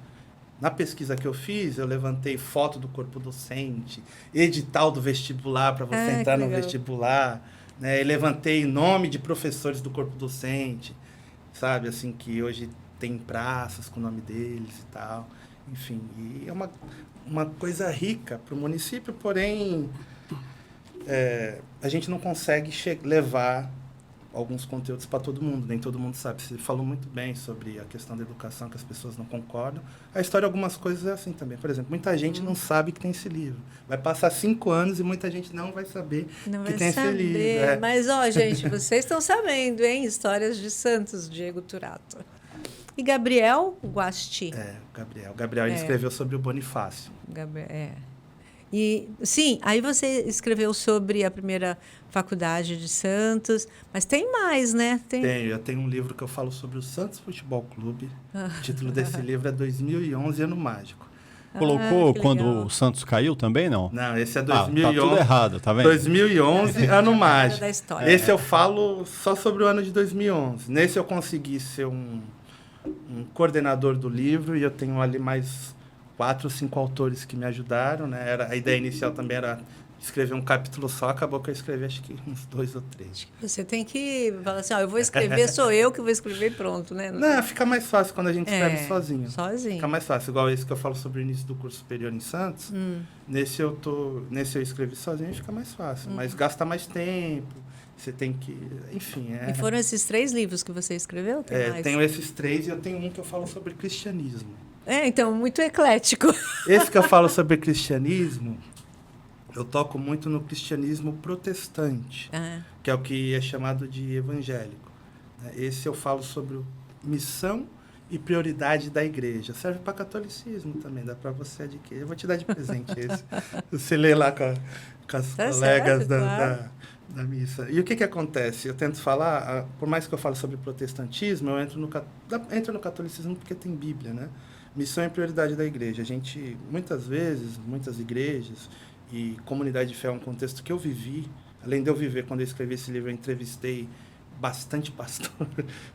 Na pesquisa que eu fiz, eu levantei foto do corpo docente, edital do vestibular para você entrar no vestibular, né? E levantei nome de professores do corpo docente, sabe? Assim, que hoje tem praças com o nome deles e tal. Enfim, e é uma coisa rica para o município, porém a gente não consegue levar alguns conteúdos para todo mundo, nem todo mundo sabe. Você falou muito bem sobre a questão da educação, que as pessoas não concordam. A história de algumas coisas é assim também. Por exemplo, muita gente não sabe que tem esse livro. Vai passar 5 anos e muita gente não vai saber que tem esse livro. Mas, gente, vocês estão sabendo, hein? Histórias de Santos, Diego Turrato. E Gabriel Guasti. O Gabriel ele escreveu sobre o Bonifácio. E, sim, aí você escreveu sobre a primeira faculdade de Santos, mas tem mais, né? Eu tenho um livro que eu falo sobre o Santos Futebol Clube. O título desse livro é 2011, Ano Mágico. Colocou quando o Santos caiu também, não? Não, esse é 2011. Tá tudo errado, tá vendo? 2011, Ano Mágico. Da história. Esse eu falo só sobre o ano de 2011. Nesse eu consegui ser um coordenador do livro e eu tenho ali mais 4 ou 5 autores que me ajudaram, né? A ideia inicial também era escrever um capítulo só, acabou que eu escrevi acho que uns 2 ou 3. Você tem que falar assim, eu vou escrever, sou eu que vou escrever e pronto, né? Não, fica mais fácil quando a gente escreve sozinho. Sozinho. Fica mais fácil, igual esse que eu falo sobre o início do curso superior em Santos. Nesse eu escrevi sozinho e fica mais fácil, mas gasta mais tempo. Você tem que... Enfim, E foram esses 3 livros que você escreveu? Tenho esses 3 e eu tenho um que eu falo sobre cristianismo. Então, muito eclético. Esse que eu falo sobre cristianismo, eu toco muito no cristianismo protestante, que é o que é chamado de evangélico. Esse eu falo sobre missão e prioridade da igreja. Serve para catolicismo também, dá para você adquirir. Eu vou te dar de presente esse. Você lê lá com as colegas da missa. E o que acontece? Eu tento falar, por mais que eu fale sobre protestantismo, eu entro no catolicismo porque tem Bíblia, né? Missão e prioridade da igreja. A gente, muitas vezes, muitas igrejas e comunidade de fé é um contexto que eu vivi. Além de eu viver, quando eu escrevi esse livro, eu entrevistei bastante pastor,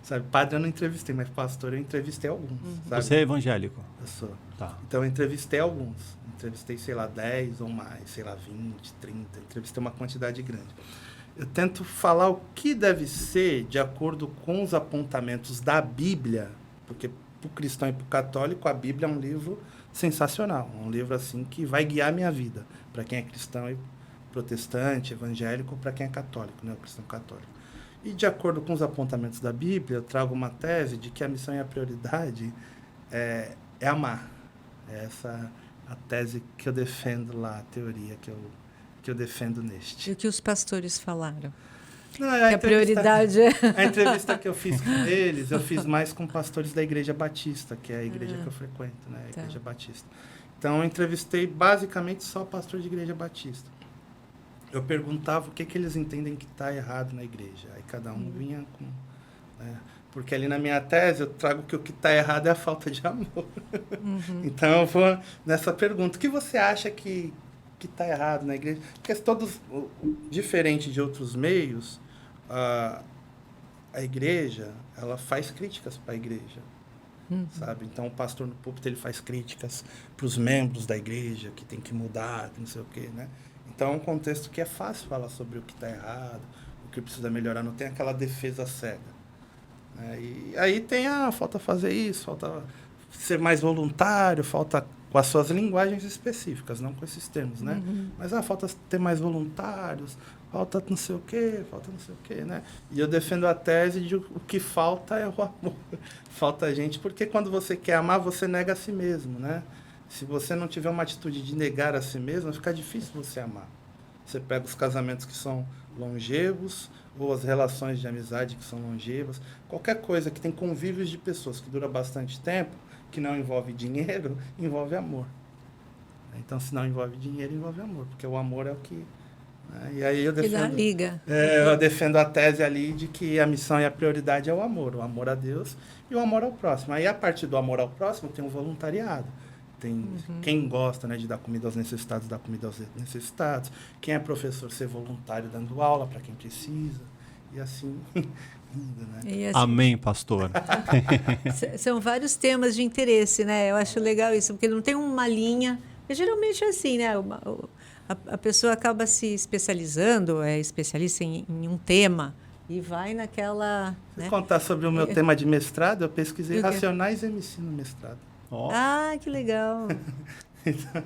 sabe? Padre eu não entrevistei, mas pastor eu entrevistei alguns, sabe? Você é evangélico? Eu sou. Tá. Então eu entrevistei alguns. Entrevistei, 10 ou mais, 20, 30. Entrevistei uma quantidade grande. Eu tento falar o que deve ser de acordo com os apontamentos da Bíblia, porque para o cristão e para o católico, a Bíblia é um livro sensacional. Um livro assim que vai guiar a minha vida. Para quem é cristão e protestante, evangélico, ou para quem é católico, né? O cristão católico. E de acordo com os apontamentos da Bíblia, eu trago uma tese de que a missão e a prioridade é amar. Essa a tese que eu defendo lá, a teoria que eu defendo neste. E o que os pastores falaram? Não, a prioridade é... A entrevista que eu fiz com eles, eu fiz mais com pastores da Igreja Batista, que é a igreja que eu frequento, né? A Igreja Batista. Então, eu entrevistei basicamente só pastor de Igreja Batista. Eu perguntava o que eles entendem que está errado na igreja. Aí cada um vinha com... Né? Porque ali na minha tese eu trago que o que está errado é a falta de amor. Então, eu vou nessa pergunta. O que você acha que está errado na igreja? Porque todos, diferente de outros meios, a igreja, ela faz críticas para a igreja, sabe? Então, o pastor no púlpito, ele faz críticas para os membros da igreja, que tem que mudar, que não sei o quê, né? Então, é um contexto que é fácil falar sobre o que está errado, o que precisa melhorar, não tem aquela defesa cega. E aí falta fazer isso, falta ser mais voluntário, falta com as suas linguagens específicas, não com esses termos, né? Mas falta ter mais voluntários, falta não sei o quê, né? E eu defendo a tese de o que falta é o amor. Falta gente, porque quando você quer amar, você nega a si mesmo, né? Se você não tiver uma atitude de negar a si mesmo, fica difícil você amar. Você pega os casamentos que são longevos, ou as relações de amizade que são longevas, qualquer coisa que tem convívios de pessoas que dura bastante tempo, que não envolve dinheiro, envolve amor. Então, se não envolve dinheiro, envolve amor, porque o amor é o que... E aí eu defendo a tese ali de que a missão e a prioridade é o amor a Deus e o amor ao próximo. Aí, a partir do amor ao próximo, tem o voluntariado. Tem quem gosta, né, de dar comida aos necessitados, dar comida aos necessitados. Quem é professor, ser voluntário dando aula para quem precisa. E assim... Né? E assim, amém, pastor. São vários temas de interesse, né? Eu acho legal isso, porque não tem uma linha. Geralmente é assim, né? A pessoa acaba se especializando, é especialista em um tema e vai naquela... Se né? contar sobre o meu tema de mestrado, eu pesquisei Racionais MC no mestrado. Oh. Ah, que legal. Então,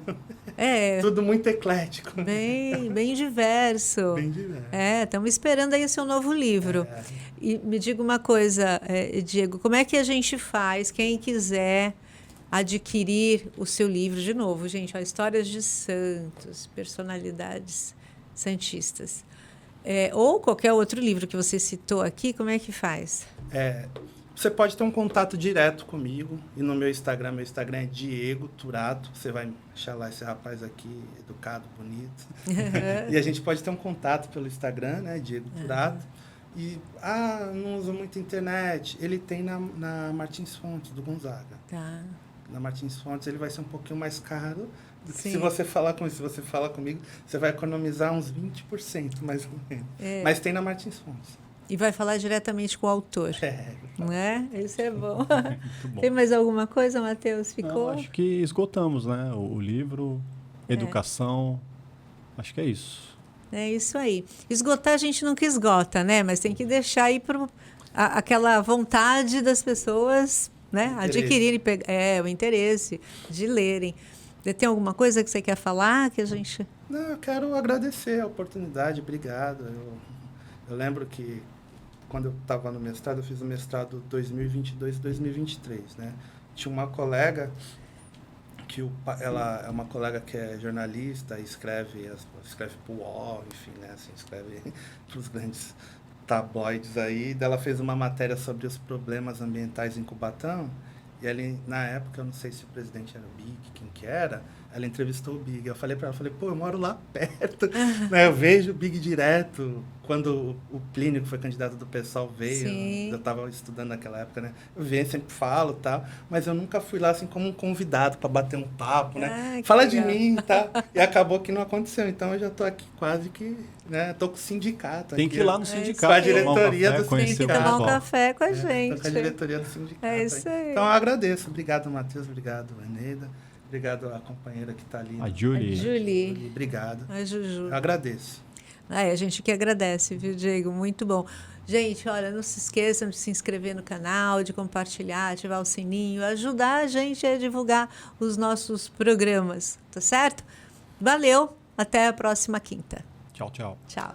É. Tudo muito eclético. Bem diverso. Bem diverso. Estamos esperando aí o seu novo livro. E me diga uma coisa, Diego, como é que a gente faz, quem quiser adquirir o seu livro de novo, gente, Histórias de Santos, Personalidades Santistas, ou qualquer outro livro que você citou aqui, como é que faz? Você pode ter um contato direto comigo e no meu Instagram é Diego Turato. Você vai achar lá esse rapaz aqui, educado, bonito. E a gente pode ter um contato pelo Instagram, né, Diego Turato. E, não uso muito internet. Ele tem na Martins Fontes, do Gonzaga. Tá. Na Martins Fontes ele vai ser um pouquinho mais caro. Sim. Se você falar comigo, você vai economizar uns 20%, mais ou menos. Mas tem na Martins Fontes. E vai falar diretamente com o autor. Não é? Isso é bom. Muito bom. Tem mais alguma coisa, Matheus? Ficou? Não, acho que esgotamos, né? O livro, educação, acho que é isso. É isso aí. Esgotar a gente nunca esgota, né? Mas tem que deixar aí aquela vontade das pessoas, né? Adquirirem o interesse de lerem. Tem alguma coisa que você quer falar que a gente... Não, eu quero agradecer a oportunidade, obrigado. Eu lembro que quando eu estava no mestrado, eu fiz o mestrado 2022 e 2023, né? Tinha uma colega ela é uma colega que é jornalista, escreve para o UOL, enfim, né? Assim, escreve para os grandes tabloides aí. Ela fez uma matéria sobre os problemas ambientais em Cubatão. E ela, na época, eu não sei se o presidente era o Big, quem que era, ela entrevistou o Big. Eu falei para ela, pô, eu moro lá perto, né? Eu vejo o Big direto. Quando o Plínio, que foi candidato do PSOL, veio, eu estava estudando naquela época, né? Eu venho, sempre falo, tal, mas eu nunca fui lá assim como um convidado para bater um papo, né? Fala de mim, tá? E acabou que não aconteceu. Então eu já estou aqui quase que, né? Tô com o sindicato. Tem aqui, que ir lá no sindicato. Com a diretoria do sindicato. Tem que tomar um café com a gente. Com a diretoria do sindicato. É isso aí. Então eu agradeço. Obrigado, Matheus. Obrigado, Eneida. Obrigado à companheira que está ali. A Julie. Obrigado. A Juju. Eu agradeço. A gente que agradece, viu, Diego? Muito bom. Gente, olha, não se esqueçam de se inscrever no canal, de compartilhar, ativar o sininho, ajudar a gente a divulgar os nossos programas, tá certo? Valeu, até a próxima quinta. Tchau, tchau. Tchau.